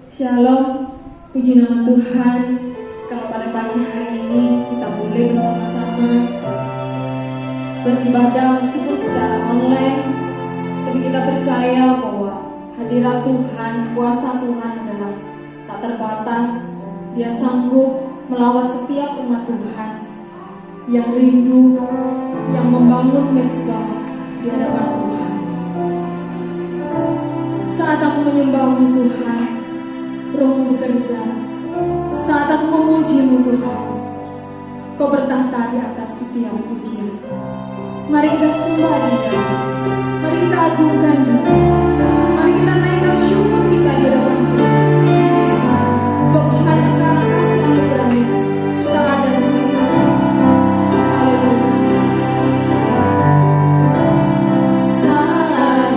Shalom, puji nama Tuhan. Kalau pada pagi hari ini kita boleh bersama-sama beribadah meskipun secara online, tapi kita percaya bahwa hadirat Tuhan, kuasa Tuhan adalah tak terbatas. Dia sanggup melawat setiap umat Tuhan yang rindu, yang membangun mezbah di hadapan Tuhan. Saat aku menyembah-Mu Tuhan, Roh-Mu bekerja. Saat aku memuji-Mu Tuhan, Kau bertahta di atas setiap pujian. Mari kita sembah Dia, mari kita agungkan Dia, mari kita naikkan syukur kita di hadapan Dia. Sebab hanya karena kasih anugerah-Mu kita ada sampai saat ini. Haleluya. Saat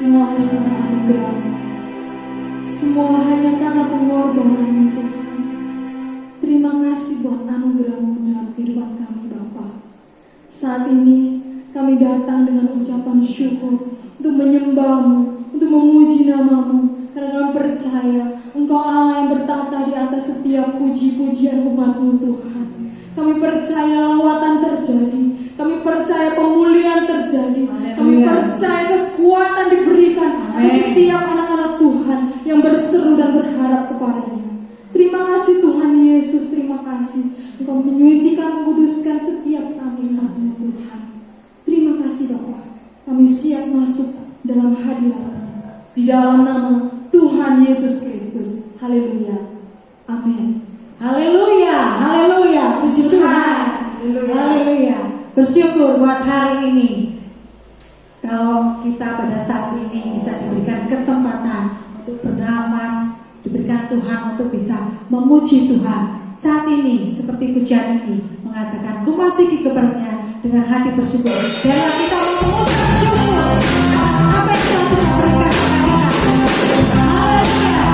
Semua hanya karena anugerah, semua hanya karena pengorbanan-Mu Tuhan. Terima kasih buat anugerah-Mu dalam kehidupan kami Bapa. Saat ini kami datang dengan ucapan syukur untuk menyembah-Mu, untuk memuji nama-Mu, karena kami percaya Engkau Allah yang bertata di atas setiap puji-pujian umat-Mu Tuhan. Kami percaya lawatan terjadi, kami percaya pemulihan terjadi, kami percaya kekuatan diberikan atas setiap anak-anak Tuhan yang berseru dan berharap kepada-Nya. Terima kasih Tuhan Yesus, terima kasih Engkau menyucikan, menguduskan setiap kami anak-Mu Tuhan. Terima kasih Bapa, kami siap masuk dalam hadirat-Mu di dalam nama Tuhan Yesus Kristus. Haleluya, amin. Haleluya, haleluya, puji Tuhan. Haleluya. Bersyukur buat hari ini. Kalau kita pada saat ini bisa diberikan kesempatan untuk bernafas, diberikan Tuhan untuk bisa memuji Tuhan. Saat ini seperti pujian ini mengatakan, ku masih kebernya dengan hati bersyukur. Biarlah kita mengucapkan syukur apa yang Tuhan telah berikan kepada kita. Haleluya.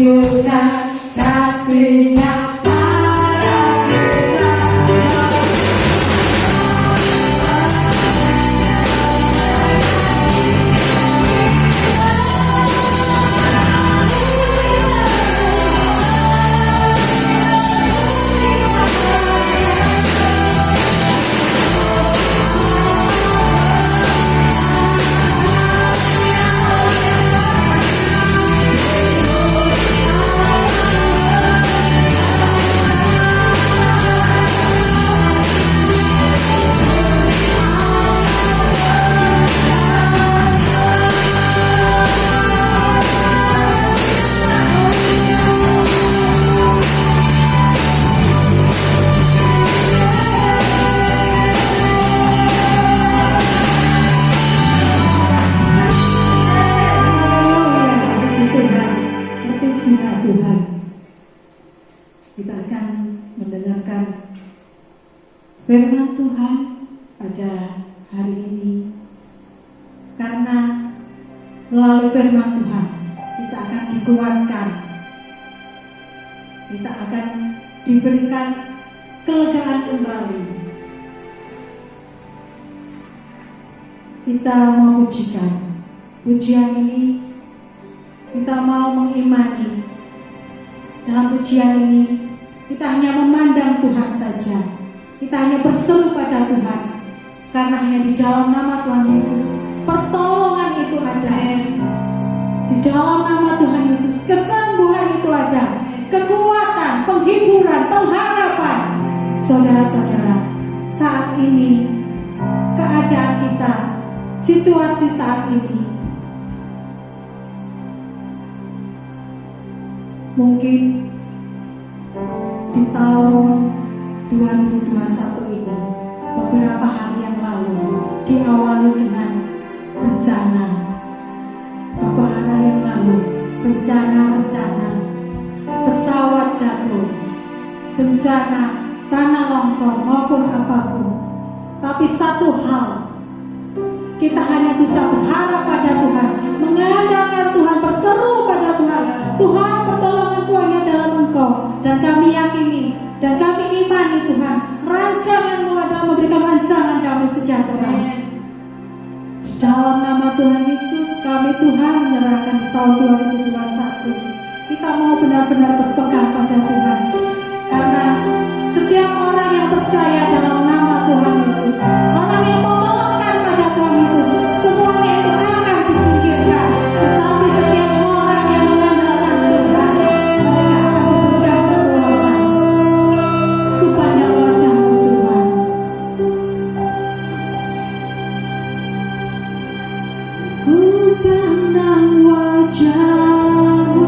wujudkan kasih-Nya pada kita. Tuhan, kita akan mendengarkan firman Tuhan pada hari ini, karena melalui firman Tuhan kita akan dikuatkan, kita akan diberikan kelegaan kembali. Kita mau pujikan pujian ini, kita mau mengimani. Dalam pujian ini, kita hanya memandang Tuhan saja. Kita hanya berseru pada Tuhan. Karena hanya di dalam nama Tuhan Yesus, pertolongan itu ada. Di dalam nama Tuhan Yesus, kesembuhan itu ada. Kekuatan, penghiburan, pengharapan. Saudara-saudara, saat ini, keadaan kita, situasi saat ini, mungkin di tahun 2021 ini, beberapa hari yang lalu diawali dengan bencana. Beberapa hari yang lalu bencana pesawat jatuh, bencana tanah longsor maupun apapun. Tapi satu hal, kita hanya bisa berharap pada Tuhan, mengandalkan Tuhan, berseru pada Tuhan. Tuhan, pertolonganku hanya dalam Engkau. Dan kami yakini, dan kami imani Tuhan, rancangan-Mu adalah memberikan rancangan kami sejahtera. Di dalam nama Tuhan Yesus, kami Tuhan menyerahkan di tahun 2021. Kita mau benar-benar berpegang pada Tuhan. Karena setiap orang yang percaya dalam nama Tuhan Yesus, orang yang mau melekat pada Tuhan Yesus, semuanya itu akan disingkirkan. Tetapi setiap orang yang mengandalkan Tuhan, mereka akan diberikan kekuatan. Ku pandang wajah-Mu Tuhan. Ku pandang wajah-Mu,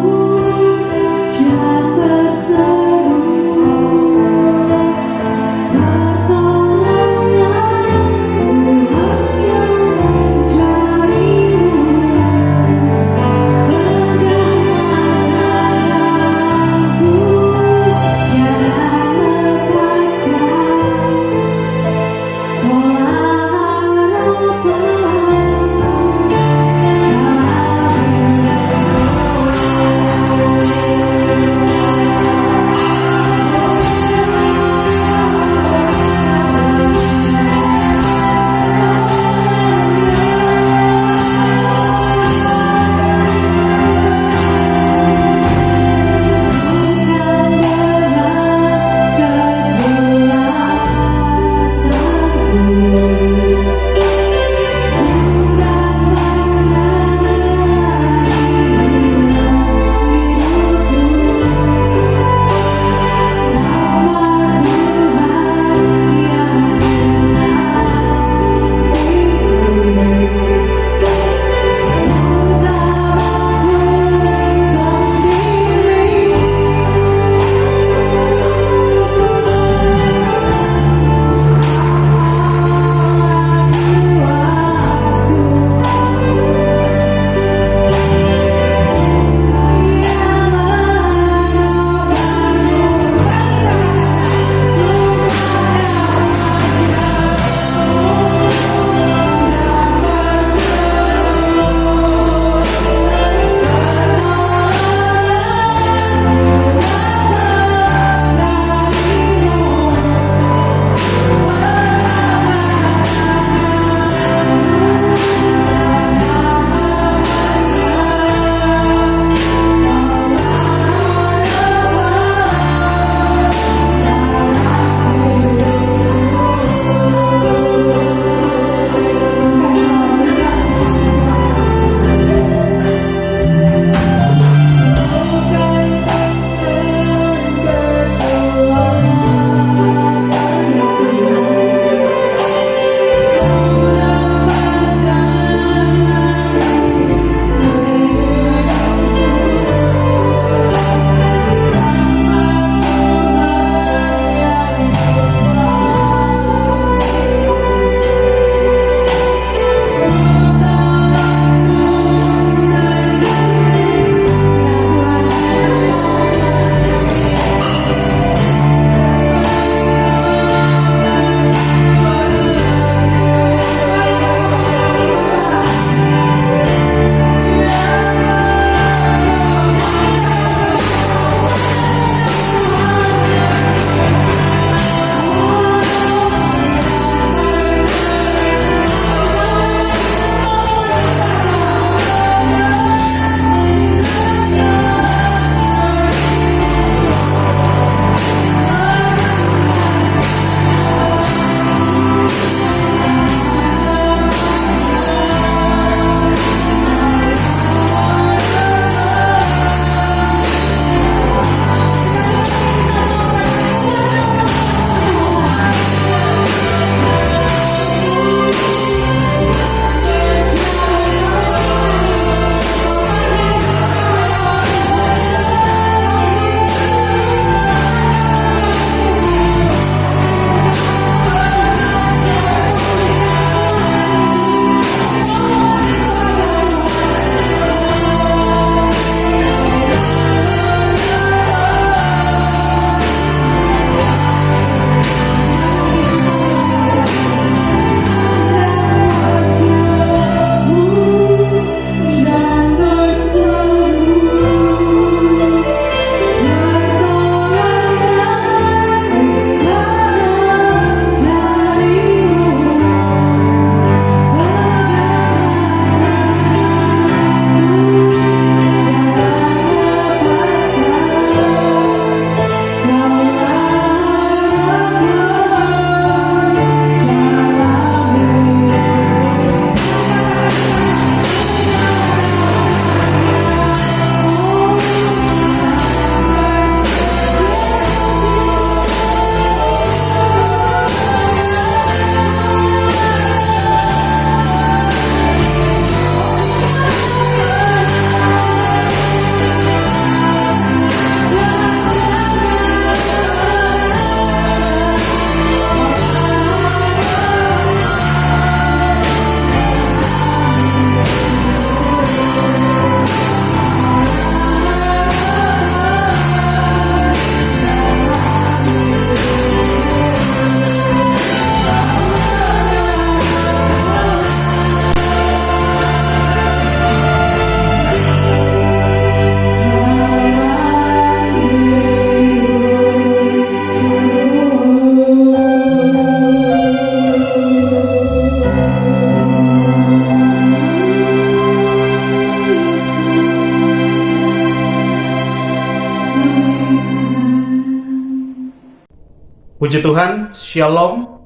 Puji Tuhan, Shalom.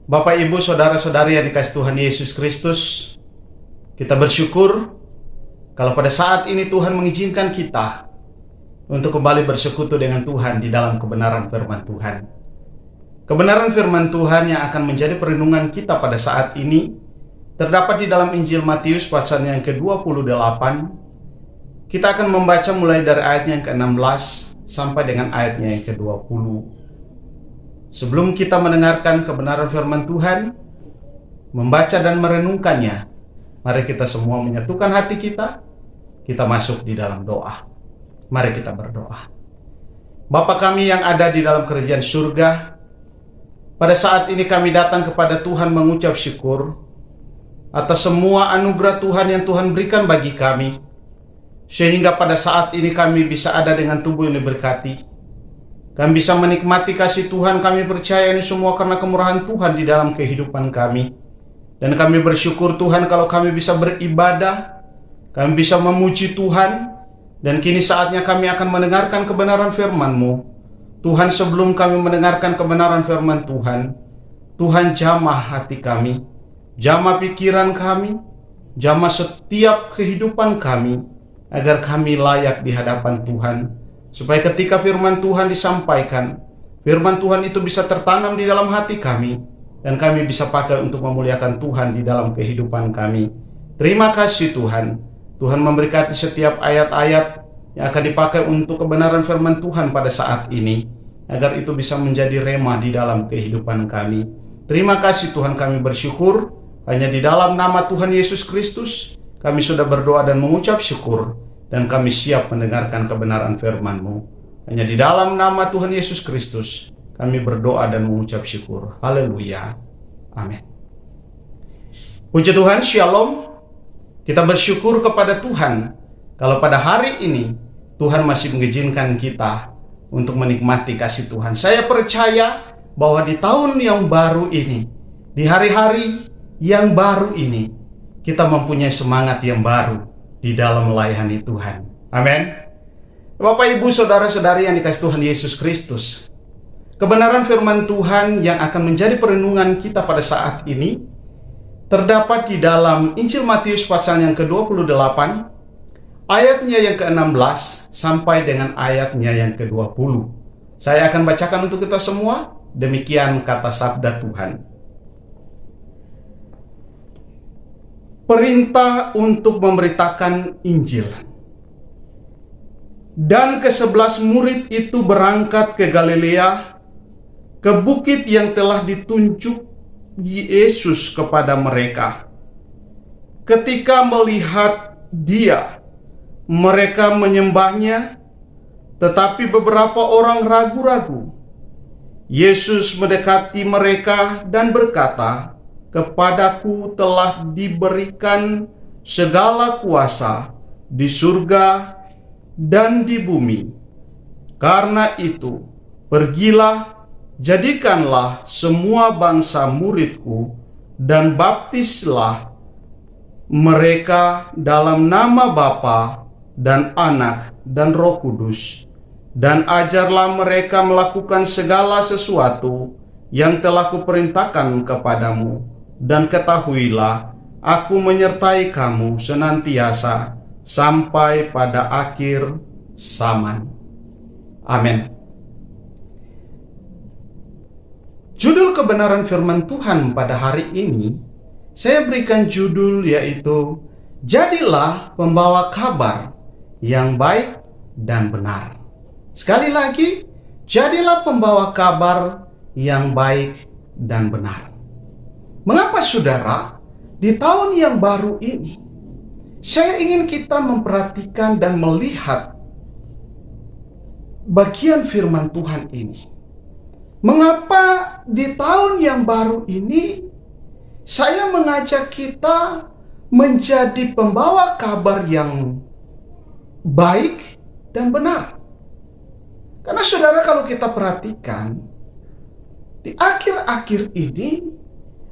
Bapak, Ibu, Saudara-saudari yang dikasihi Tuhan Yesus Kristus, kita bersyukur kalau pada saat ini Tuhan mengizinkan kita untuk kembali bersekutu dengan Tuhan di dalam kebenaran firman Tuhan. Kebenaran firman Tuhan yang akan menjadi perenungan kita pada saat ini terdapat di dalam Injil Matius pasal yang ke-28. Kita akan membaca mulai dari ayatnya yang ke-16 sampai dengan ayatnya yang ke-20. Sebelum kita mendengarkan kebenaran firman Tuhan, membaca dan merenungkannya, mari kita semua menyatukan hati kita masuk di dalam doa. Mari kita berdoa. Bapa kami yang ada di dalam kerajaan surga, pada saat ini kami datang kepada Tuhan mengucap syukur atas semua anugerah Tuhan yang Tuhan berikan bagi kami, sehingga pada saat ini kami bisa ada dengan tubuh yang diberkati. Kami bisa menikmati kasih Tuhan. Kami percaya ini semua karena kemurahan Tuhan di dalam kehidupan kami. Dan kami bersyukur Tuhan kalau kami bisa beribadah, kami bisa memuji Tuhan. Dan kini saatnya kami akan mendengarkan kebenaran firman-Mu. Tuhan, sebelum kami mendengarkan kebenaran firman Tuhan, Tuhan jamah hati kami, jamah pikiran kami, jamah setiap kehidupan kami, agar kami layak di hadapan Tuhan. Supaya ketika firman Tuhan disampaikan, firman Tuhan itu bisa tertanam di dalam hati kami, dan kami bisa pakai untuk memuliakan Tuhan di dalam kehidupan kami. Terima kasih Tuhan. Tuhan memberkati setiap ayat-ayat yang akan dipakai untuk kebenaran firman Tuhan pada saat ini, agar itu bisa menjadi rema di dalam kehidupan kami. Terima kasih Tuhan, kami bersyukur. Hanya di dalam nama Tuhan Yesus Kristus kami sudah berdoa dan mengucap syukur, dan kami siap mendengarkan kebenaran firman-Mu. Hanya di dalam nama Tuhan Yesus Kristus kami berdoa dan mengucap syukur. Haleluya. Amin. Puji Tuhan, Shalom. Kita bersyukur kepada Tuhan kalau pada hari ini Tuhan masih mengizinkan kita untuk menikmati kasih Tuhan. Saya percaya bahwa di tahun yang baru ini, di hari-hari yang baru ini, kita mempunyai semangat yang baru di dalam melayani Tuhan. Amin. Bapak, Ibu, Saudara-saudari yang dikasihi Tuhan Yesus Kristus, kebenaran firman Tuhan yang akan menjadi perenungan kita pada saat ini terdapat di dalam Injil Matius pasal yang ke-28, ayatnya yang ke-16 sampai dengan ayatnya yang ke-20. Saya akan bacakan untuk kita semua. Demikian kata sabda Tuhan. Perintah untuk memberitakan Injil. Dan ke-11 murid itu berangkat ke Galilea, ke bukit yang telah ditunjuk Yesus kepada mereka. Ketika melihat Dia, mereka menyembahnya, tetapi beberapa orang ragu-ragu. Yesus mendekati mereka dan berkata, "Kepadaku telah diberikan segala kuasa di surga dan di bumi. Karena itu, pergilah, jadikanlah semua bangsa muridku, dan baptislah mereka dalam nama Bapa dan Anak dan Roh Kudus, dan ajarlah mereka melakukan segala sesuatu yang telah kuperintahkan kepadamu, dan ketahuilah, aku menyertai kamu senantiasa sampai pada akhir zaman." Amin. Judul kebenaran firman Tuhan pada hari ini, saya berikan judul yaitu, "Jadilah pembawa kabar yang baik dan benar." Sekali lagi, jadilah pembawa kabar yang baik dan benar. Mengapa saudara, di tahun yang baru ini, saya ingin kita memperhatikan dan melihat bagian firman Tuhan ini. Mengapa di tahun yang baru ini saya mengajak kita menjadi pembawa kabar yang baik dan benar? Karena saudara, kalau kita perhatikan di akhir-akhir ini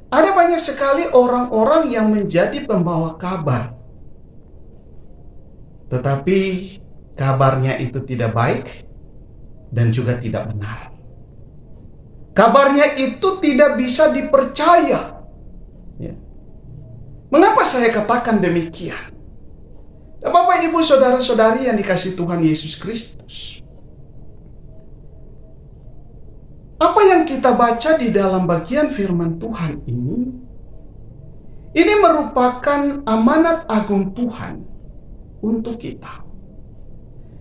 ada banyak sekali orang-orang yang menjadi pembawa kabar, tetapi kabarnya itu tidak baik dan juga tidak benar. Kabarnya itu tidak bisa dipercaya. Ya. Mengapa saya katakan demikian? Bapak, Ibu, Saudara-saudari yang dikasihi Tuhan Yesus Kristus, apa yang kita baca di dalam bagian firman Tuhan ini merupakan amanat agung Tuhan untuk kita.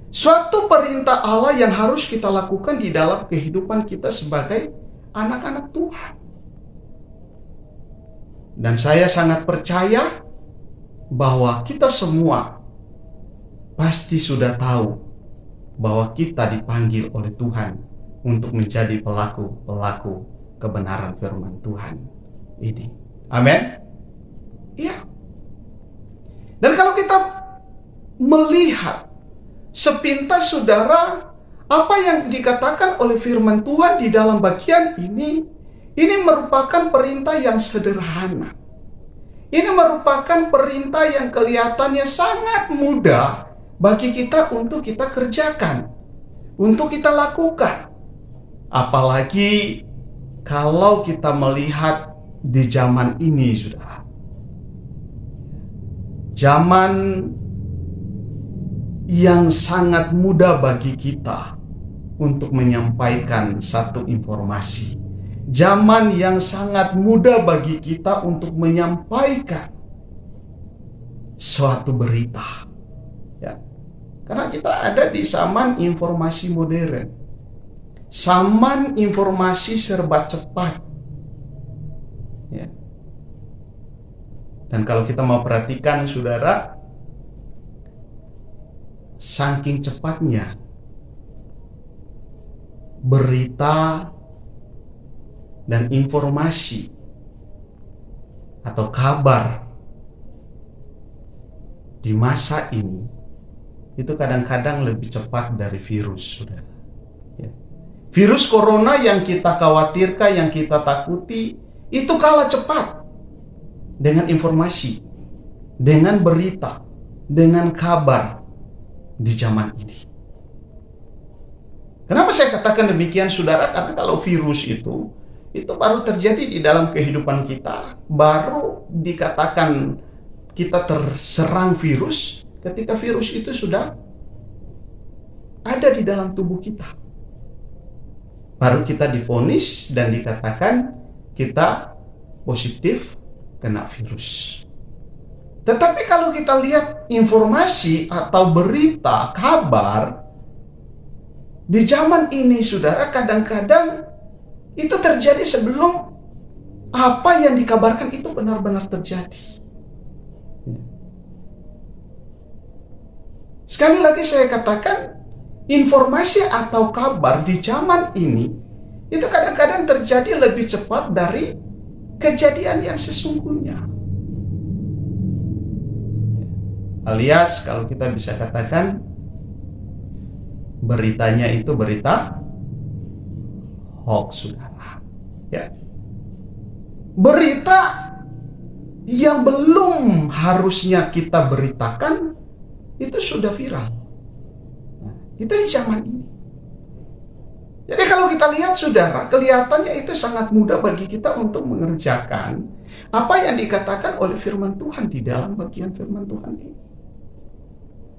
Suatu perintah Allah yang harus kita lakukan di dalam kehidupan kita sebagai anak-anak Tuhan. Dan saya sangat percaya bahwa kita semua pasti sudah tahu bahwa kita dipanggil oleh Tuhan untuk menjadi pelaku-pelaku kebenaran firman Tuhan ini. Amin. Ya. Dan kalau kita melihat sepintas saudara, apa yang dikatakan oleh firman Tuhan di dalam bagian ini merupakan perintah yang sederhana. Ini merupakan perintah yang kelihatannya sangat mudah bagi kita untuk kita kerjakan, untuk kita lakukan. Apalagi kalau kita melihat di zaman ini, saudara. Zaman yang sangat mudah bagi kita untuk menyampaikan satu informasi. Zaman yang sangat mudah bagi kita untuk menyampaikan suatu berita. Ya. Karena kita ada di zaman informasi modern. Zaman informasi serba cepat. Ya. Dan kalau kita mau perhatikan, saudara, saking cepatnya berita dan informasi atau kabar di masa ini itu kadang-kadang lebih cepat dari virus, saudara. Ya. Virus corona yang kita khawatirkan, yang kita takuti, itu kalah cepat dengan informasi, dengan berita, dengan kabar di zaman ini. Kenapa saya katakan demikian, saudara? Karena kalau virus itu baru terjadi di dalam kehidupan kita, baru dikatakan kita terserang virus ketika virus itu sudah ada di dalam tubuh kita. Baru kita divonis dan dikatakan kita positif kena virus. Tetapi kalau kita lihat informasi atau berita, kabar di zaman ini, saudara, kadang-kadang itu terjadi sebelum apa yang dikabarkan itu benar-benar terjadi. Sekali lagi saya katakan, informasi atau kabar di zaman ini itu kadang-kadang terjadi lebih cepat dari kejadian yang sesungguhnya. Alias kalau kita bisa katakan, beritanya itu berita hoax, saudara. Ya. Berita yang belum harusnya kita beritakan itu sudah viral. Nah, itu di zaman ini. Jadi kalau kita lihat, saudara, kelihatannya itu sangat mudah bagi kita untuk mengerjakan apa yang dikatakan oleh firman Tuhan di dalam bagian firman Tuhan ini.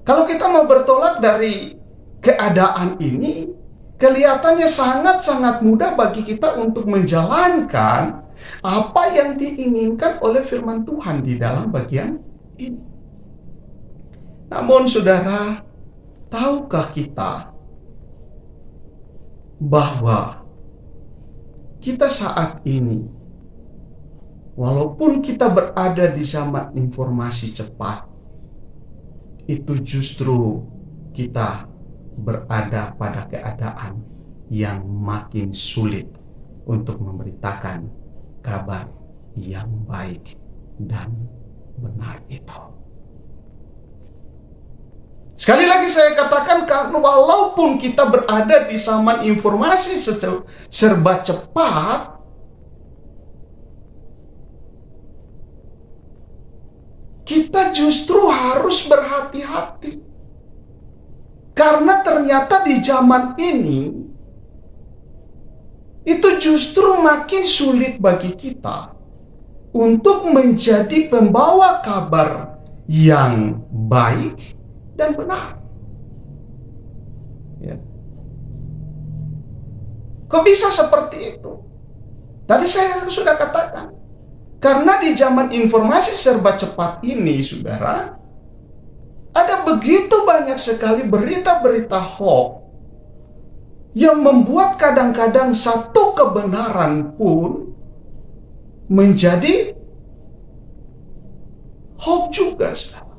Kalau kita mau bertolak dari keadaan ini, kelihatannya sangat-sangat mudah bagi kita untuk menjalankan apa yang diinginkan oleh firman Tuhan di dalam bagian ini. Namun, saudara, tahukah kita bahwa kita saat ini, walaupun kita berada di zaman informasi cepat, itu justru kita berada pada keadaan yang makin sulit untuk memberitakan kabar yang baik dan benar itu. Sekali lagi saya katakan, karena walaupun kita berada di zaman informasi serba cepat, kita justru harus berhati-hati. Karena ternyata di zaman ini itu justru makin sulit bagi kita untuk menjadi pembawa kabar yang baik dan benar. Ya. Kok bisa seperti itu? Tadi saya sudah katakan, karena di zaman informasi serba cepat ini, saudara, ada begitu banyak sekali berita-berita hoax yang membuat kadang-kadang satu kebenaran pun menjadi hoax juga, saudara.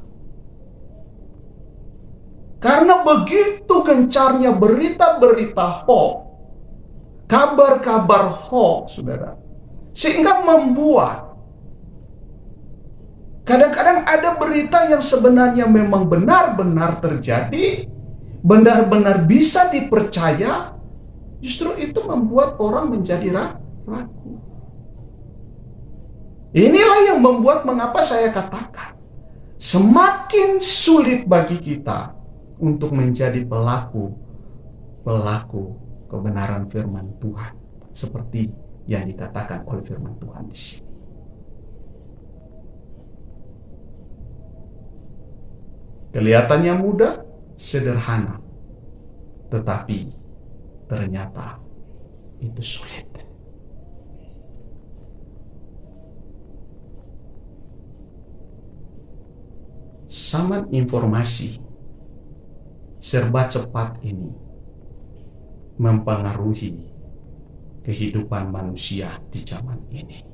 Karena begitu gencarnya berita-berita hoax, kabar-kabar hoax, saudara, sehingga membuat kadang-kadang ada berita yang sebenarnya memang benar-benar terjadi, benar-benar bisa dipercaya, justru itu membuat orang menjadi ragu. Inilah yang membuat mengapa saya katakan semakin sulit bagi kita untuk menjadi pelaku kebenaran firman Tuhan, seperti yang dikatakan oleh firman Tuhan di sini. Kelihatannya mudah, sederhana, tetapi ternyata itu sulit. Zaman informasi serba cepat ini mempengaruhi kehidupan manusia di zaman ini.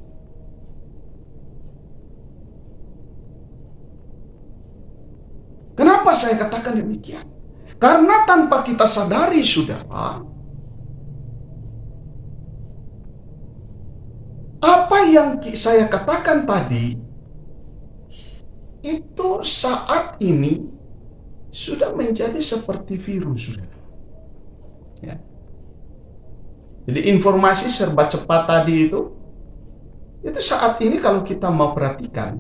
Kenapa saya katakan demikian? Karena tanpa kita sadari, saudara, apa yang saya katakan tadi itu saat ini sudah menjadi seperti virus, saudara. Ya. Jadi informasi serba cepat tadi itu saat ini kalau kita mau perhatikan,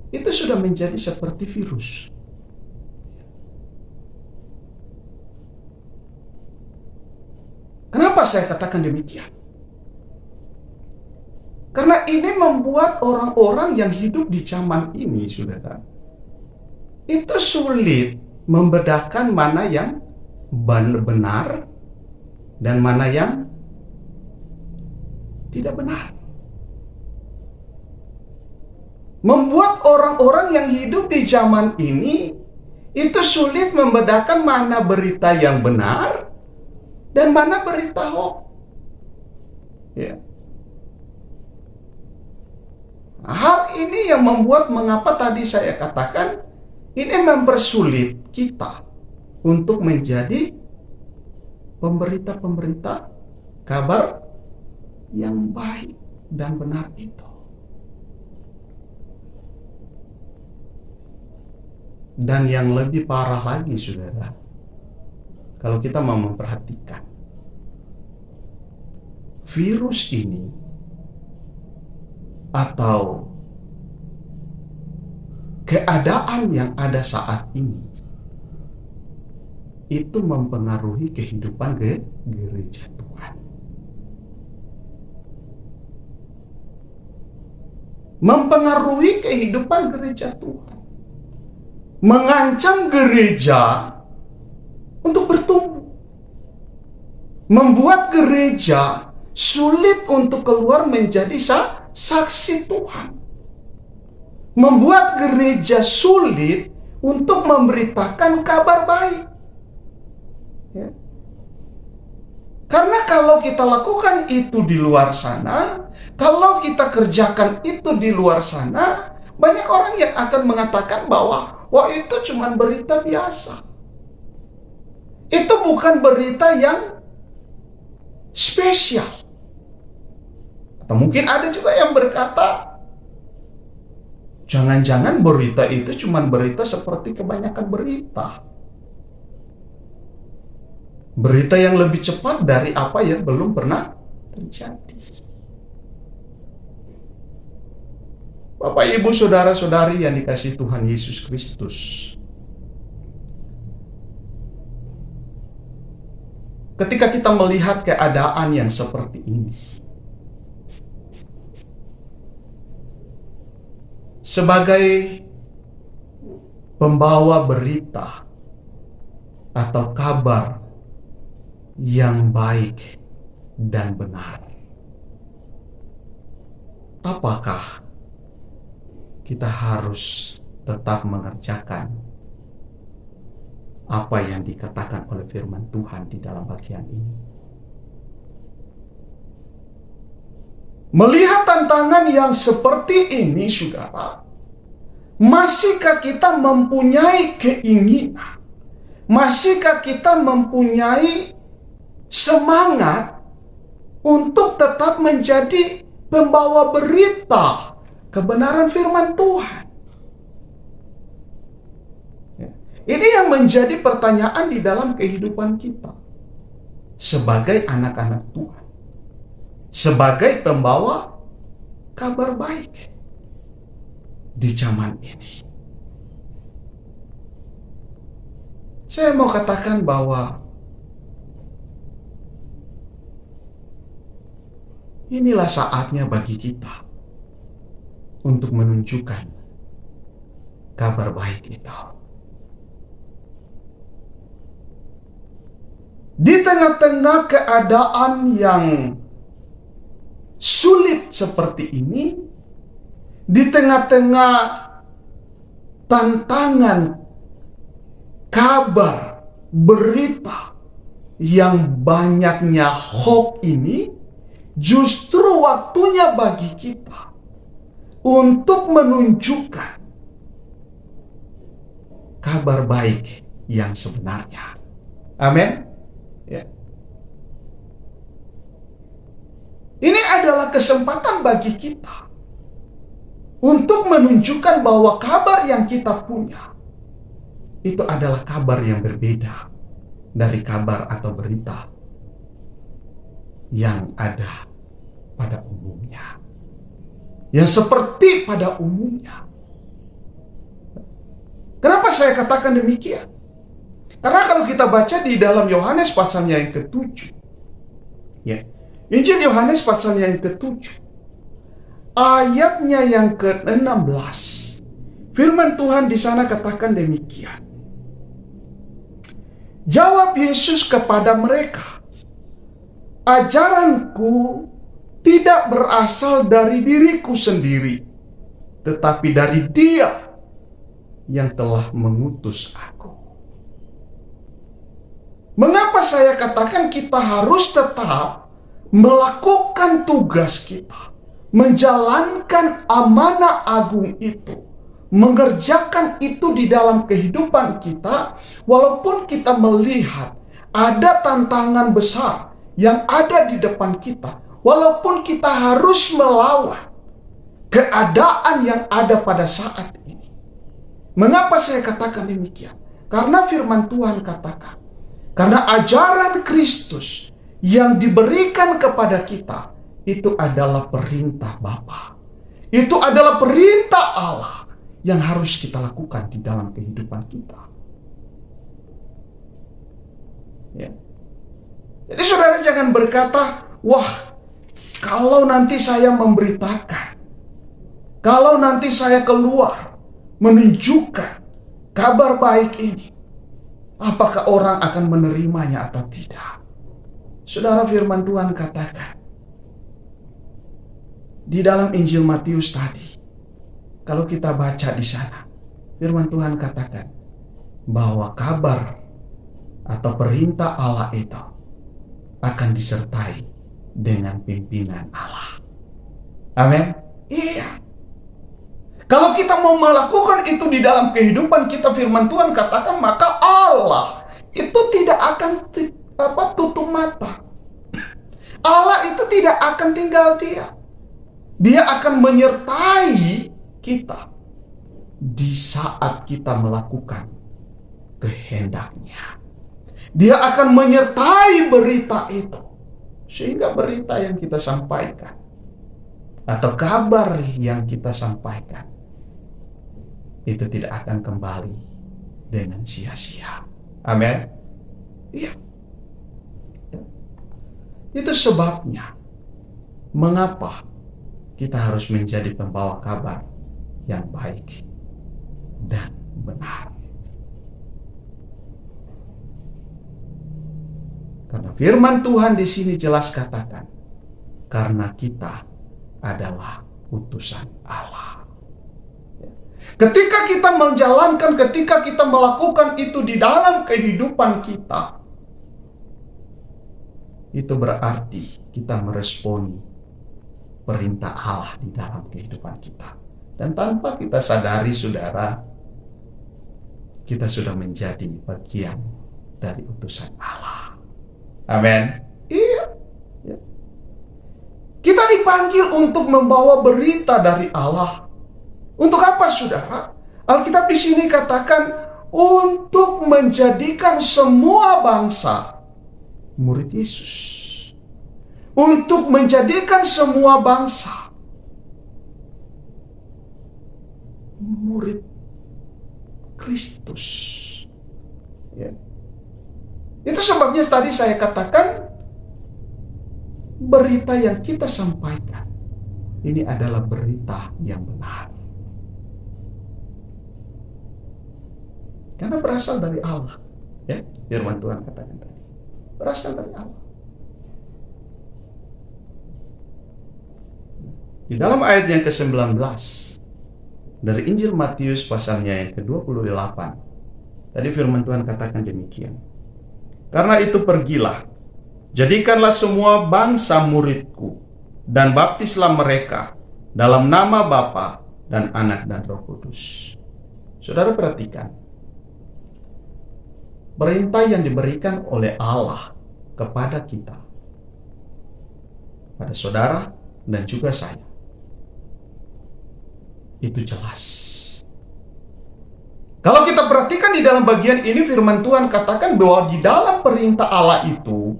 itu sudah menjadi seperti virus. Kenapa saya katakan demikian? Karena ini membuat orang-orang yang hidup di zaman ini, saudara, itu sulit membedakan mana yang benar dan mana yang tidak benar. Membuat orang-orang yang hidup di zaman ini itu sulit membedakan mana berita yang benar dan mana berita hoax. Ya. Hal ini yang membuat mengapa tadi saya katakan ini mempersulit kita untuk menjadi pemberita-pemberita kabar yang baik dan benar itu. Dan yang lebih parah lagi, saudara, kalau kita mau memperhatikan virus ini atau keadaan yang ada saat ini itu mempengaruhi kehidupan gereja Tuhan. Mempengaruhi kehidupan gereja Tuhan. Mengancam gereja untuk bertumbuh. Membuat gereja sulit untuk keluar menjadi saksi Tuhan. Membuat gereja sulit untuk memberitakan kabar baik. Ya. Karena kalau kita lakukan itu di luar sana, kalau kita kerjakan itu di luar sana, banyak orang yang akan mengatakan bahwa wah, itu cuma berita biasa. Itu bukan berita yang spesial. Atau mungkin ada juga yang berkata, jangan-jangan berita itu cuma berita seperti kebanyakan berita. Berita yang lebih cepat dari apa yang belum pernah terjadi. Bapak, Ibu, saudara-saudari yang dikasihi Tuhan Yesus Kristus. ketika kita melihat keadaan yang seperti ini, sebagai pembawa berita atau kabar yang baik dan benar, apakah kita harus tetap mengerjakan apa yang dikatakan oleh firman Tuhan di dalam bagian ini? Melihat tantangan yang seperti ini, saudara, masihkah kita mempunyai keinginan? Masihkah kita mempunyai semangat untuk tetap menjadi pembawa berita kebenaran firman Tuhan? Ini yang menjadi pertanyaan di dalam kehidupan kita sebagai anak-anak Tuhan, sebagai pembawa kabar baik di zaman ini. Saya mau katakan bahwa inilah saatnya bagi kita untuk menunjukkan kabar baik itu. Di tengah-tengah keadaan yang sulit seperti ini, di tengah-tengah tantangan kabar berita yang banyaknya hoax ini, justru waktunya bagi kita untuk menunjukkan kabar baik yang sebenarnya. Amin. Ya. Ini adalah kesempatan bagi kita untuk menunjukkan bahwa kabar yang kita punya itu adalah kabar yang berbeda dari kabar atau berita yang ada pada umumnya, yang seperti pada umumnya. Kenapa saya katakan demikian? Karena kalau kita baca di dalam Yohanes pasalnya yang ke-7, ya, Injil Yohanes pasalnya yang ke-7, ayatnya yang ke-16, firman Tuhan di sana katakan demikian. Jawab Yesus kepada mereka, ajaranku tidak berasal dari diriku sendiri, tetapi dari Dia yang telah mengutus aku. Mengapa saya katakan kita harus tetap melakukan tugas kita, menjalankan amanah agung itu, mengerjakan itu di dalam kehidupan kita, walaupun kita melihat ada tantangan besar yang ada di depan kita, walaupun kita harus melawan keadaan yang ada pada saat ini. Mengapa saya katakan demikian? Karena firman Tuhan katakan, karena ajaran Kristus yang diberikan kepada kita itu adalah perintah Bapa. Itu adalah perintah Allah yang harus kita lakukan di dalam kehidupan kita. Ya. Jadi saudara jangan berkata, wah, kalau nanti saya memberitakan, kalau nanti saya keluar menunjukkan kabar baik ini, apakah orang akan menerimanya atau tidak? Saudara, firman Tuhan katakan di dalam Injil Matius tadi, kalau kita baca di sana, firman Tuhan katakan bahwa kabar atau perintah Allah itu akan disertai dengan pimpinan Allah. Amin. Iya. Kalau kita mau melakukan itu di dalam kehidupan kita, firman Tuhan katakan, maka Allah itu tidak akan tutup mata. Allah itu tidak akan tinggal diam. Dia akan menyertai kita di saat kita melakukan kehendaknya. Dia akan menyertai berita itu, sehingga berita yang kita sampaikan atau kabar yang kita sampaikan itu tidak akan kembali dengan sia-sia. Amin. Iya. Itu sebabnya mengapa kita harus menjadi pembawa kabar yang baik dan benar. Karena firman Tuhan di sini jelas katakan, karena kita adalah utusan Allah. Ketika kita menjalankan, ketika kita melakukan itu di dalam kehidupan kita, itu berarti kita meresponi perintah Allah di dalam kehidupan kita. Dan tanpa kita sadari, saudara, kita sudah menjadi bagian dari utusan Allah. Amin. Iya. Ya. Kita dipanggil untuk membawa berita dari Allah. Untuk apa, saudara? Alkitab di sini katakan untuk menjadikan semua bangsa murid Yesus. Untuk menjadikan semua bangsa murid Kristus. Ya. Itu sebabnya tadi saya katakan berita yang kita sampaikan ini adalah berita yang benar. Karena berasal dari Allah. Ya, firman Tuhan katakan tadi. Berasal dari Allah. Di dalam ayat yang ke-19 dari Injil Matius pasalnya yang ke-28, tadi firman Tuhan katakan demikian. Karena itu pergilah, jadikanlah semua bangsa muridku, dan baptislah mereka dalam nama Bapa dan Anak dan Roh Kudus. Saudara perhatikan, perintah yang diberikan oleh Allah kepada kita, pada saudara dan juga saya, itu jelas. Kalau kita perhatikan di dalam bagian ini, firman Tuhan katakan bahwa di dalam perintah Allah itu,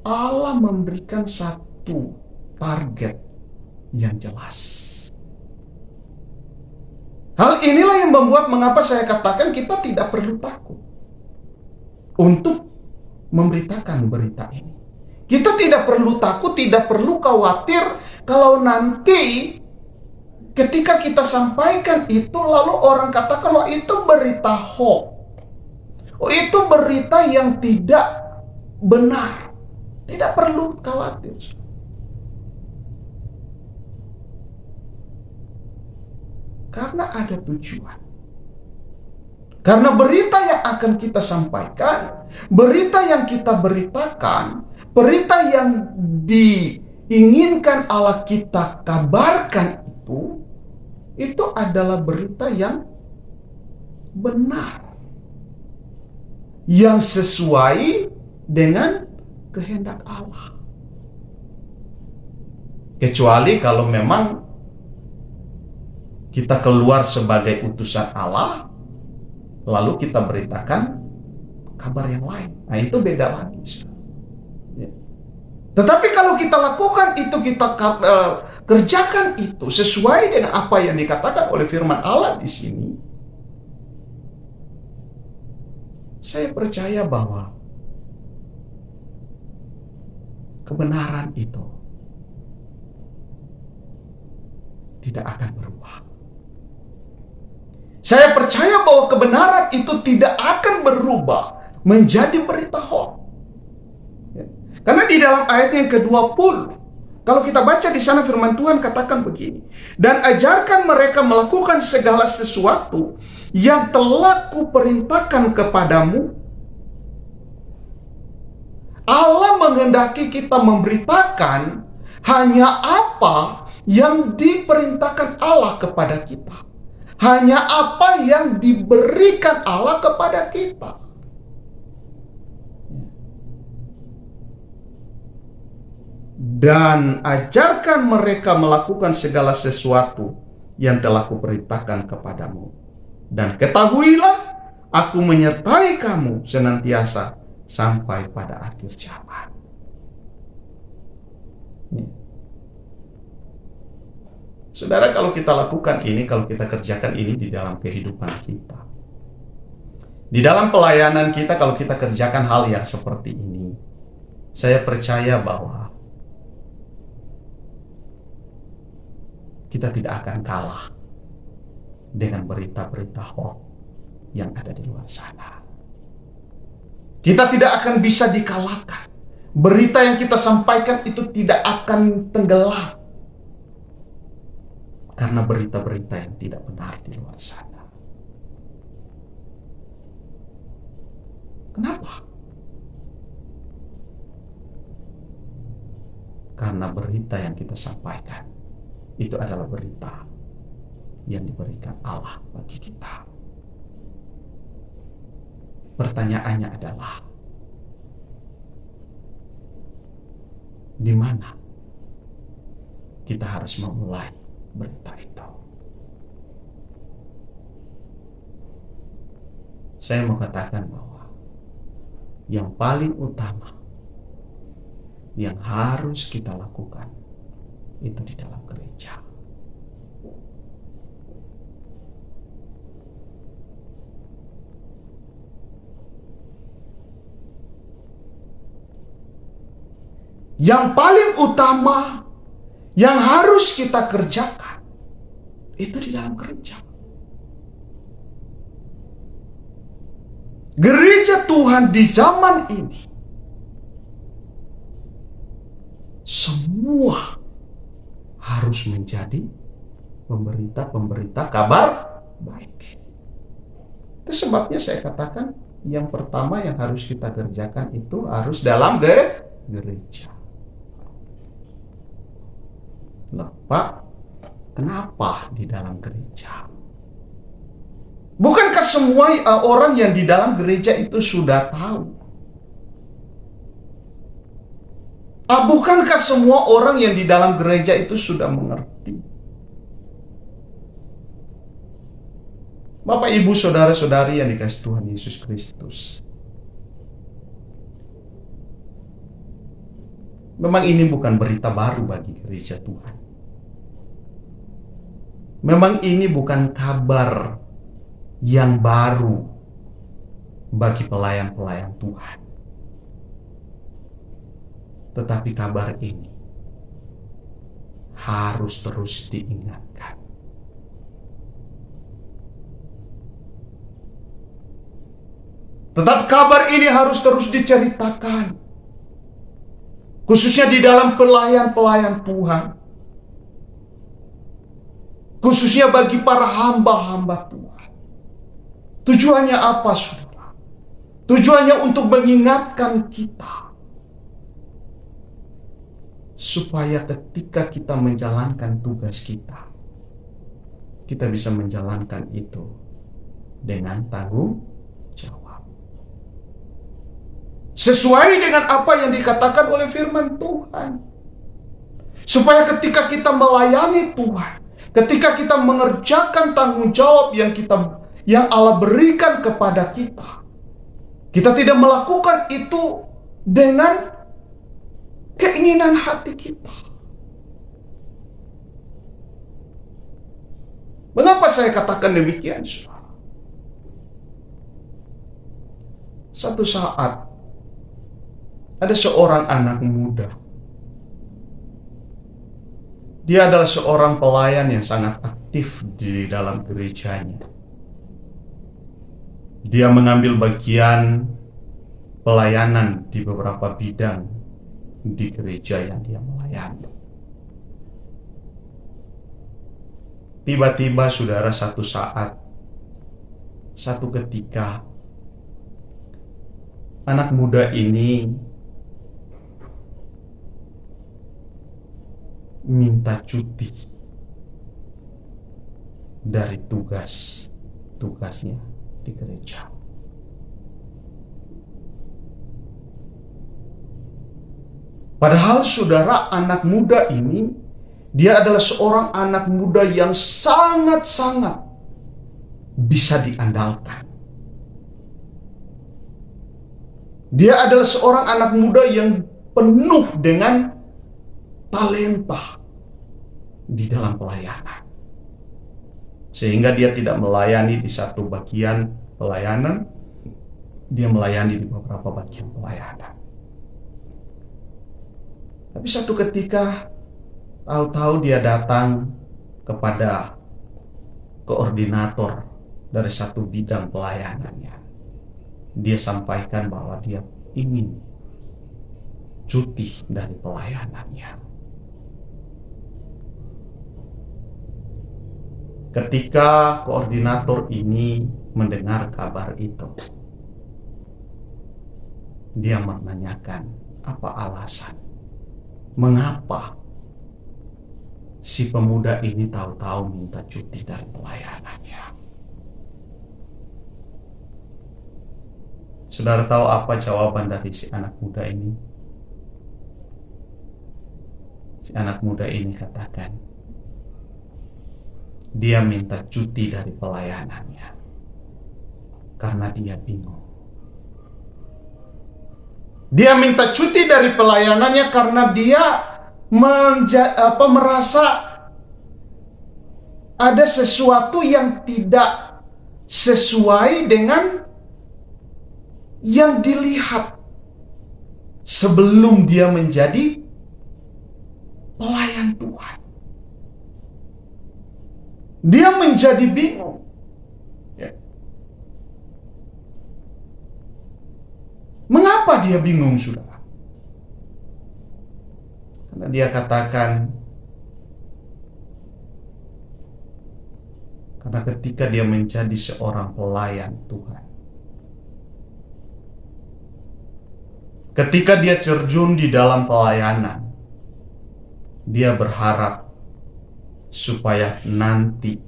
Allah memberikan satu target yang jelas. Hal inilah yang membuat mengapa saya katakan kita tidak perlu takut untuk memberitakan berita ini. Kita tidak perlu takut, tidak perlu khawatir kalau nanti ketika kita sampaikan itu lalu orang katakan, wah itu berita hoax. Oh itu berita yang tidak benar. Tidak perlu khawatir. Karena ada tujuan. Karena berita yang akan kita sampaikan, berita yang kita beritakan, berita yang diinginkan Allah kita kabarkan itu adalah berita yang benar, yang sesuai dengan kehendak Allah. Kecuali kalau memang kita keluar sebagai utusan Allah, lalu kita beritakan kabar yang lain. Nah itu beda lagi. Ya. Tetapi kalau kita lakukan itu, kita kerjakan itu sesuai dengan apa yang dikatakan oleh firman Allah di sini, saya percaya bahwa kebenaran itu tidak akan berubah. Saya percaya bahwa kebenaran itu tidak akan berubah menjadi berita hoax. Karena di dalam ayat yang ke-20, kalau kita baca di sana firman Tuhan katakan begini, dan ajarkan mereka melakukan segala sesuatu yang telah kuperintahkan kepadamu. Allah menghendaki kita memberitakan hanya apa yang diperintahkan Allah kepada kita. Hanya apa yang diberikan Allah kepada kita. Dan ajarkan mereka melakukan segala sesuatu yang telah kuperintahkan kepadamu. Dan ketahuilah, aku menyertai kamu senantiasa sampai pada akhir zaman. Saudara, kalau kita lakukan ini, kalau kita kerjakan ini di dalam kehidupan kita, Di dalam pelayanan kita, kalau kita kerjakan hal yang seperti ini, saya percaya bahwa kita tidak akan kalah dengan berita-berita hoax yang ada di luar sana. Kita tidak akan bisa dikalahkan. Berita yang kita sampaikan itu tidak akan tenggelam karena berita-berita yang tidak benar di luar sana. Kenapa? Karena berita yang kita sampaikan itu adalah berita yang diberikan Allah bagi kita. Pertanyaannya adalah, di mana kita harus memulai berita itu? Saya mau katakan bahwa yang paling utama yang harus kita lakukan itu di dalam gereja. Yang paling utama yang harus kita kerjakan itu di dalam gereja. Gereja Tuhan di zaman ini semua harus menjadi pemberita-pemberita kabar baik. Itu sebabnya saya katakan yang pertama yang harus kita kerjakan itu harus dalam gereja. Loh, Pak, kenapa di dalam gereja? Bukankah semua orang yang di dalam gereja itu sudah tahu? Bukankah semua orang yang di dalam gereja itu sudah mengerti? Bapak, Ibu, Saudara-saudari yang dikasihi Tuhan Yesus Kristus, memang ini bukan berita baru bagi gereja Tuhan. Memang ini bukan kabar yang baru bagi pelayan-pelayan Tuhan. Tetapi kabar ini harus terus diingatkan. Tetap kabar ini harus terus diceritakan. Khususnya di dalam pelayan-pelayan Tuhan. Khususnya bagi para hamba-hamba Tuhan. Tujuannya apa, saudara? Tujuannya untuk mengingatkan kita. Supaya ketika kita menjalankan tugas kita bisa menjalankan itu dengan tanggung jawab. Sesuai dengan apa yang dikatakan oleh firman Tuhan. Supaya ketika kita melayani Tuhan, ketika kita mengerjakan tanggung jawab yang Allah berikan kepada kita, kita tidak melakukan itu dengan keinginan hati kita. Mengapa saya katakan demikian, saudara? Satu saat ada seorang anak muda. Dia adalah seorang pelayan yang sangat aktif di dalam gerejanya. Dia mengambil bagian pelayanan di beberapa bidang di gereja yang dia melayani. Tiba-tiba, saudara, satu saat, satu ketika, anak muda ini minta cuti dari tugasnya di gereja. Padahal, saudara, anak muda ini, dia adalah seorang anak muda yang sangat-sangat bisa diandalkan. Dia adalah seorang anak muda yang penuh dengan talenta di dalam pelayanan. Sehingga dia tidak melayani di satu bagian pelayanan, dia melayani di beberapa bagian pelayanan. Tapi satu ketika, tahu-tahu dia datang kepada koordinator dari satu bidang pelayanannya. Dia sampaikan bahwa dia ingin cuti dari pelayanannya. Ketika koordinator ini mendengar kabar itu, dia menanyakan apa alasan, mengapa si pemuda ini tahu-tahu minta cuti dari pelayanannya. Saudara tahu apa jawaban dari si anak muda ini? Si anak muda ini katakan, dia minta cuti dari pelayanannya karena dia bingung. Dia minta cuti dari pelayanannya karena dia merasa ada sesuatu yang tidak sesuai dengan yang dilihat sebelum dia menjadi pelayan Tuhan. Dia menjadi bingung. Ya. Mengapa dia bingung, saudara? Karena dia katakan, karena ketika dia menjadi seorang pelayan Tuhan, ketika dia terjun di dalam pelayanan, dia berharap supaya nanti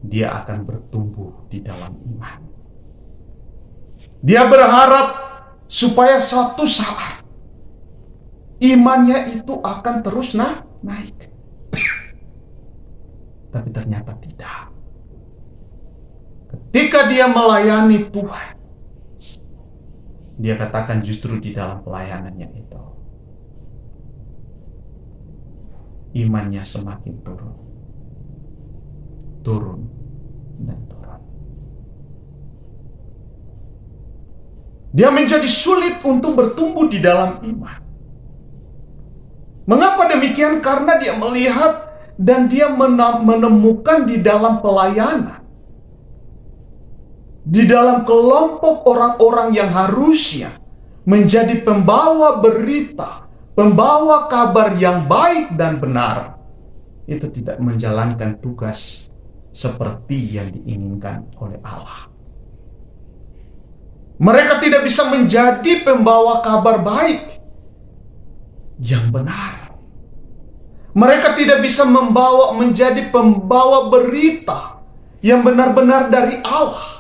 dia akan bertumbuh di dalam iman. Dia berharap supaya suatu saat imannya itu akan terus naik. Tapi ternyata tidak. Ketika dia melayani Tuhan, dia katakan justru di dalam pelayanannya itu, imannya semakin turun dan turun. Dia menjadi sulit untuk bertumbuh di dalam iman. Mengapa demikian? Karena dia melihat dan dia menemukan di dalam pelayanan, di dalam kelompok orang-orang yang harusnya menjadi pembawa berita, pembawa kabar yang baik dan benar, itu tidak menjalankan tugas seperti yang diinginkan oleh Allah. Mereka tidak bisa menjadi pembawa kabar baik yang benar. Mereka tidak bisa menjadi pembawa berita yang benar-benar dari Allah.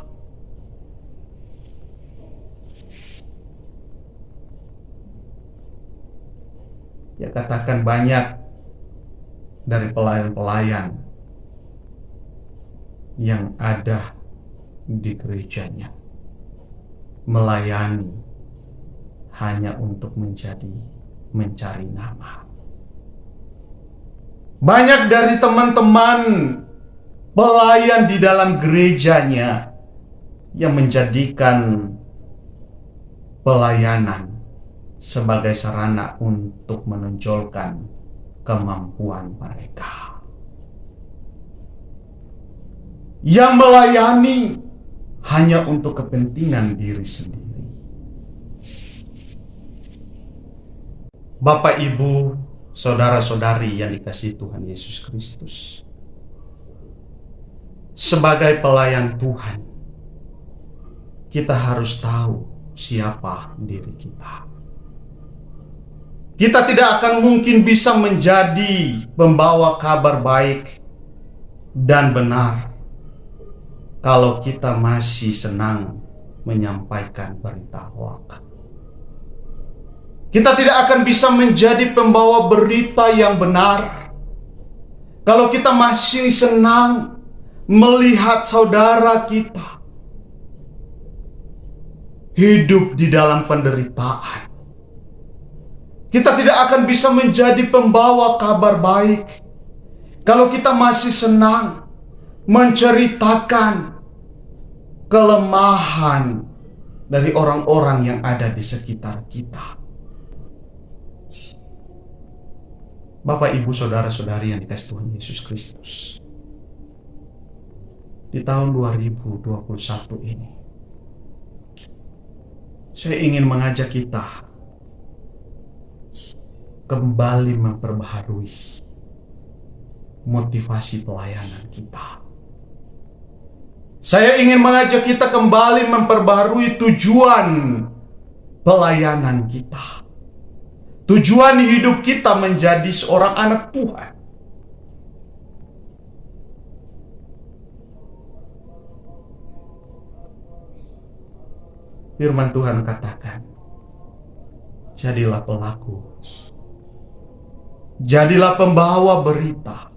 Ya, katakan banyak dari pelayan-pelayan yang ada di gerejanya melayani hanya untuk mencari nama. Banyak dari teman-teman pelayan di dalam gerejanya yang menjadikan pelayanan sebagai sarana untuk menonjolkan kemampuan mereka. Yang melayani hanya untuk kepentingan diri sendiri. Bapak, Ibu, saudara-saudari yang dikasihi Tuhan Yesus Kristus, sebagai pelayan Tuhan, kita harus tahu siapa diri kita. Kita tidak akan mungkin bisa menjadi pembawa kabar baik dan benar kalau kita masih senang menyampaikan berita hoak. Kita tidak akan bisa menjadi pembawa berita yang benar kalau kita masih senang melihat saudara kita hidup di dalam penderitaan. Kita tidak akan bisa menjadi pembawa kabar baik kalau kita masih senang menceritakan kelemahan dari orang-orang yang ada di sekitar kita. Bapak, Ibu, Saudara-saudari yang dikasihi Tuhan Yesus Kristus, di tahun 2021 ini, saya ingin mengajak kita kembali memperbaharui motivasi pelayanan kita. Saya ingin mengajak kita kembali memperbaharui tujuan pelayanan kita. Tujuan hidup kita menjadi seorang anak Tuhan. Firman Tuhan katakan, jadilah pelaku, jadilah pembawa berita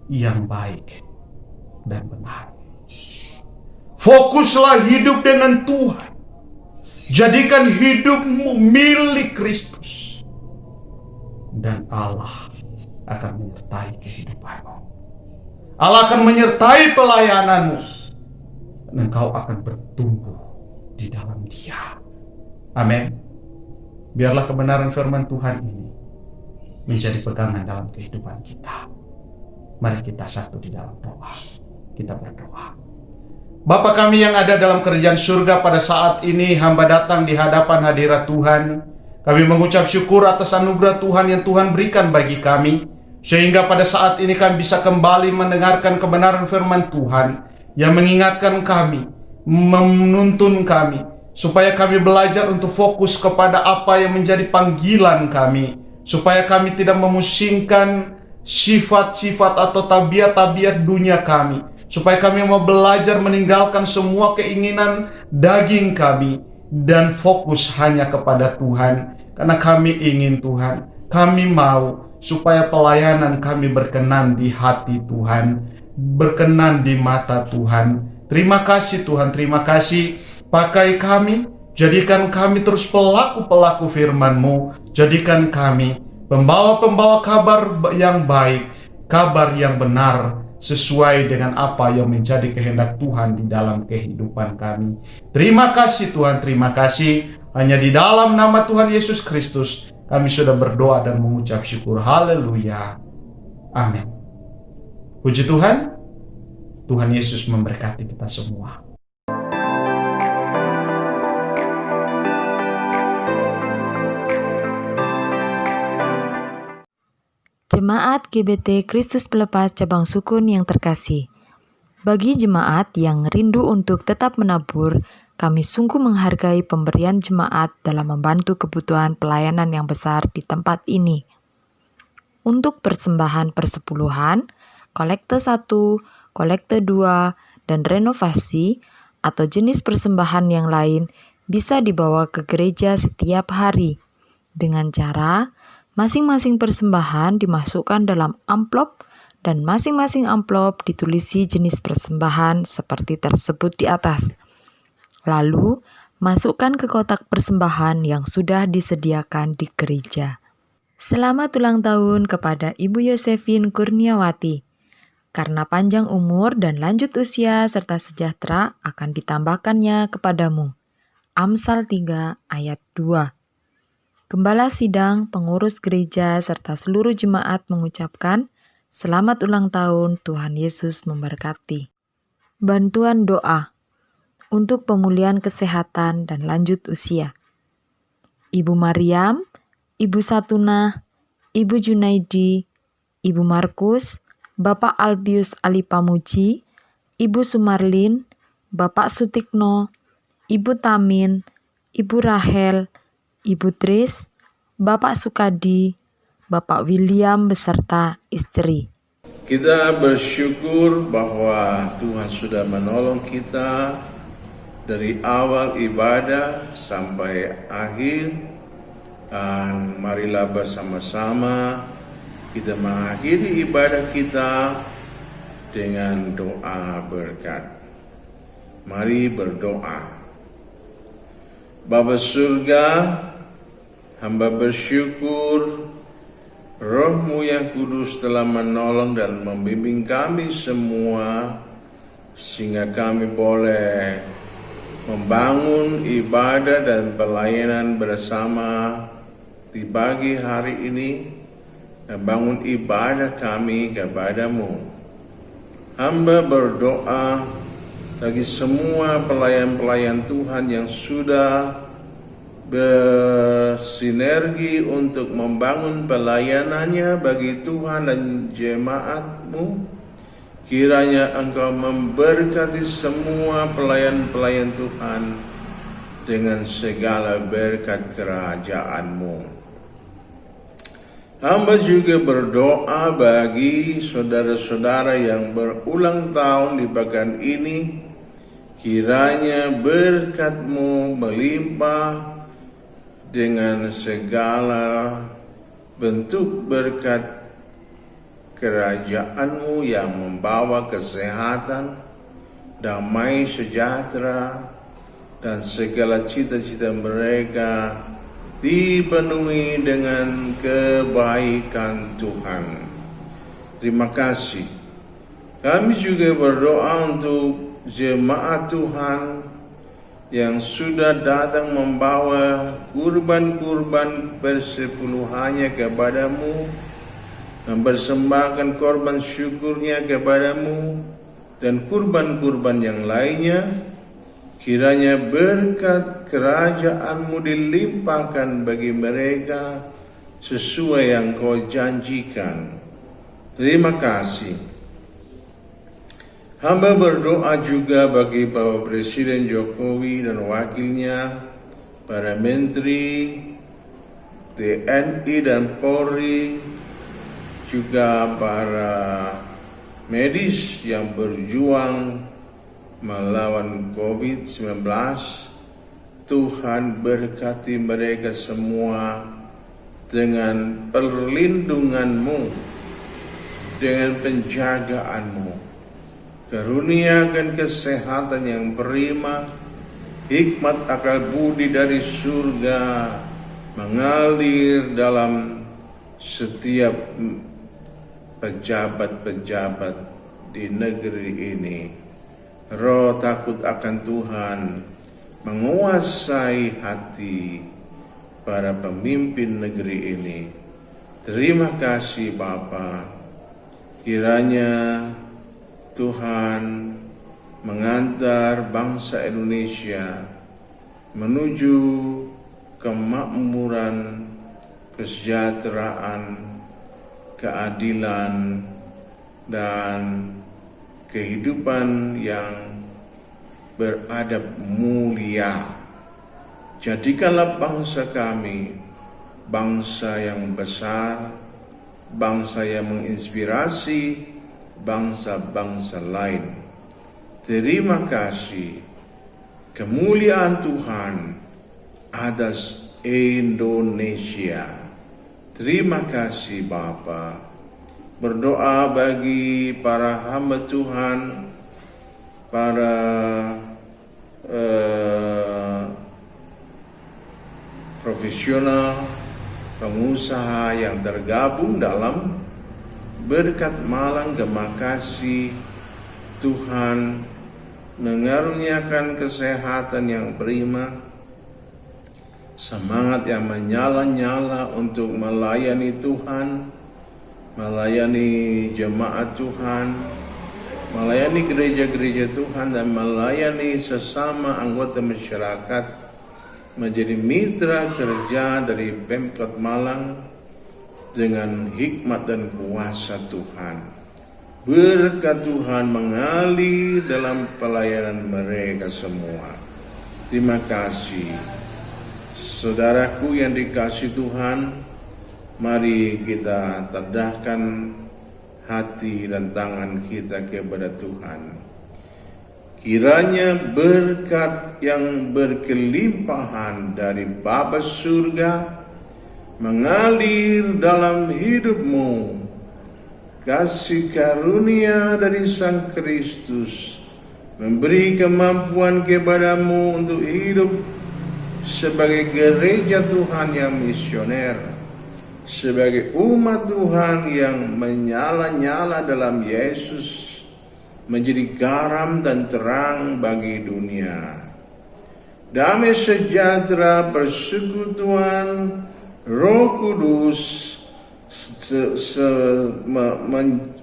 yang baik dan benar. Fokuslah hidup dengan Tuhan. Jadikan hidupmu milik Kristus, dan Allah akan menyertai kehidupanmu. Allah akan menyertai pelayananmu, dan engkau akan bertumbuh di dalam Dia. Amin. Biarlah kebenaran firman Tuhan ini menjadi pegangan dalam kehidupan kita. Mari kita satu di dalam doa. Kita berdoa. Bapa kami yang ada dalam kerajaan surga, pada saat ini hamba datang di hadapan hadirat Tuhan. Kami mengucap syukur atas anugerah Tuhan yang Tuhan berikan bagi kami, sehingga pada saat ini kami bisa kembali mendengarkan kebenaran firman Tuhan yang mengingatkan kami, menuntun kami, supaya kami belajar untuk fokus kepada apa yang menjadi panggilan kami, supaya kami tidak memusingkan sifat-sifat atau tabiat-tabiat dunia kami, supaya kami mau belajar meninggalkan semua keinginan daging kami dan fokus hanya kepada Tuhan. Karena kami ingin Tuhan, kami mau supaya pelayanan kami berkenan di hati Tuhan, berkenan di mata Tuhan. Terima kasih Tuhan, terima kasih. Pakai kami, jadikan kami terus pelaku-pelaku firman-Mu. Jadikan kami pembawa-pembawa kabar yang baik, kabar yang benar, sesuai dengan apa yang menjadi kehendak Tuhan di dalam kehidupan kami. Terima kasih Tuhan, terima kasih. Hanya di dalam nama Tuhan Yesus Kristus kami sudah berdoa dan mengucap syukur. Haleluya. Amin. Puji Tuhan. Tuhan Yesus memberkati kita semua. Jemaat GBT Kristus Pelepas Cabang Sukun yang terkasih, bagi jemaat yang rindu untuk tetap menabur, kami sungguh menghargai pemberian jemaat dalam membantu kebutuhan pelayanan yang besar di tempat ini. Untuk persembahan persepuluhan, kolekte 1, kolekte 2, dan renovasi atau jenis persembahan yang lain bisa dibawa ke gereja setiap hari dengan cara masing-masing persembahan dimasukkan dalam amplop dan masing-masing amplop ditulisi jenis persembahan seperti tersebut di atas. Lalu, masukkan ke kotak persembahan yang sudah disediakan di gereja. Selamat ulang tahun kepada Ibu Yosefin Kurniawati. Karena panjang umur dan lanjut usia serta sejahtera akan ditambahkannya kepadamu. Amsal 3 ayat 2. Gembala sidang, pengurus gereja, serta seluruh jemaat mengucapkan, selamat ulang tahun, Tuhan Yesus memberkati. Bantuan doa untuk pemulihan kesehatan dan lanjut usia. Ibu Mariam, Ibu Satuna, Ibu Junaidi, Ibu Markus, Bapak Albius Ali Pamuji, Ibu Sumarlin, Bapak Sutikno, Ibu Tamin, Ibu Rahel, Ibu Tris, Bapak Sukadi, Bapak William beserta istri. Kita bersyukur bahwa Tuhan sudah menolong kita dari awal ibadah sampai akhir. Dan marilah bersama-sama kita mengakhiri ibadah kita dengan doa berkat. Mari berdoa. Bapa surga, hamba bersyukur Roh-Mu yang kudus telah menolong dan membimbing kami semua sehingga kami boleh membangun ibadah dan pelayanan bersama di pagi hari ini, membangun ibadah kami kepadamu. Hamba berdoa bagi semua pelayan-pelayan Tuhan yang sudah bersinergi untuk membangun pelayanannya bagi Tuhan dan jemaat-Mu. Kiranya Engkau memberkati semua pelayan-pelayan Tuhan dengan segala berkat kerajaan-Mu. Hamba juga berdoa bagi saudara-saudara yang berulang tahun di pekan ini. Kiranya berkat-Mu melimpah dengan segala bentuk berkat kerajaan-Mu yang membawa kesehatan, damai sejahtera, dan segala cita-cita mereka dipenuhi dengan kebaikan Tuhan. Terima kasih. Kami juga berdoa untuk jemaat Tuhan yang sudah datang membawa kurban-kurban persepuluhannya kepadamu, mempersembahkan korban syukurnya kepadamu, dan kurban-kurban yang lainnya. Kiranya berkat kerajaan-Mu dilimpahkan bagi mereka sesuai yang Kau janjikan. Terima kasih. Hamba berdoa juga bagi Bapak Presiden Jokowi dan wakilnya, para menteri, TNI dan Polri, juga para medis yang berjuang melawan COVID-19. Tuhan berkati mereka semua dengan perlindungan-Mu, dengan penjagaan-Mu. Karuniakan kesehatan yang prima, hikmat akal budi dari surga mengalir dalam setiap pejabat-pejabat di negeri ini. Roh takut akan Tuhan menguasai hati para pemimpin negeri ini. Terima kasih Bapa. Kiranya Tuhan mengantar bangsa Indonesia menuju kemakmuran, kesejahteraan, keadilan, dan kehidupan yang beradab mulia. Jadikanlah bangsa kami bangsa yang besar, bangsa yang menginspirasi bangsa-bangsa lain. Terima kasih. Kemuliaan Tuhan atas Indonesia. Terima kasih Bapa. Berdoa bagi para hamba Tuhan, para profesional, pengusaha yang tergabung dalam berkat malang gemakasih. Tuhan mengaruniakan kesehatan yang prima, semangat yang menyala-nyala untuk melayani Tuhan, melayani jemaat Tuhan, melayani gereja-gereja Tuhan, dan melayani sesama anggota masyarakat, menjadi mitra kerja dari Pemkot Malang dengan hikmat dan kuasa Tuhan. Berkat Tuhan mengalir dalam pelayanan mereka semua. Terima kasih. Saudaraku yang dikasihi Tuhan, mari kita tadahkan hati dan tangan kita kepada Tuhan. Kiranya berkat yang berkelimpahan dari Bapa surga mengalir dalam hidupmu. Kasih karunia dari Sang Kristus memberi kemampuan kepadamu untuk hidup sebagai gereja Tuhan yang misioner, sebagai umat Tuhan yang menyala-nyala dalam Yesus, menjadi garam dan terang bagi dunia. damai sejahtera, persekutuan Roh Kudus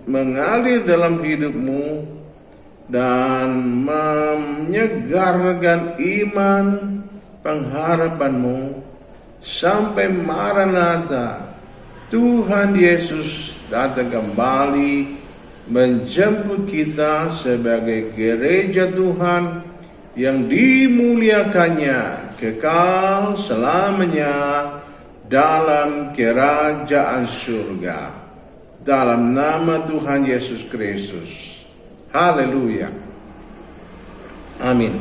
mengalir dalam hidupmu dan menyegarkan iman pengharapanmu sampai Maranatha, Tuhan Yesus datang kembali menjemput kita sebagai gereja Tuhan yang dimuliakannya kekal selamanya dalam kerajaan surga. Dalam nama Tuhan Yesus Kristus. Haleluya. Amin.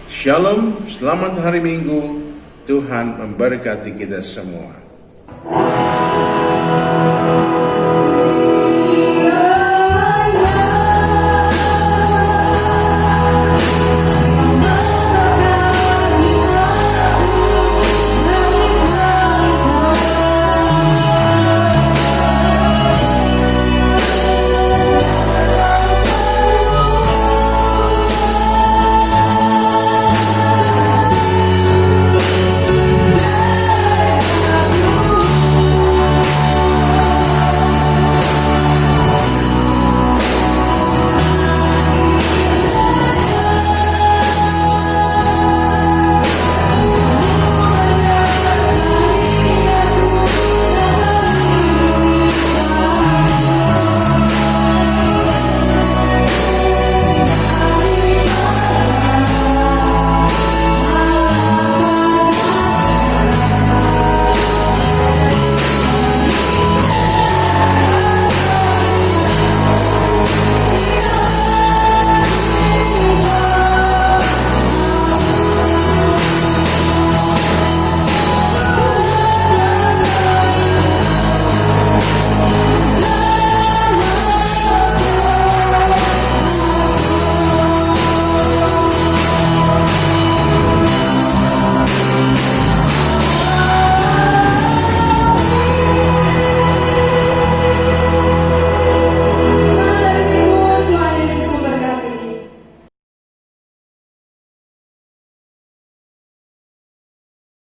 Shalom, selamat hari Minggu. Tuhan memberkati kita semua.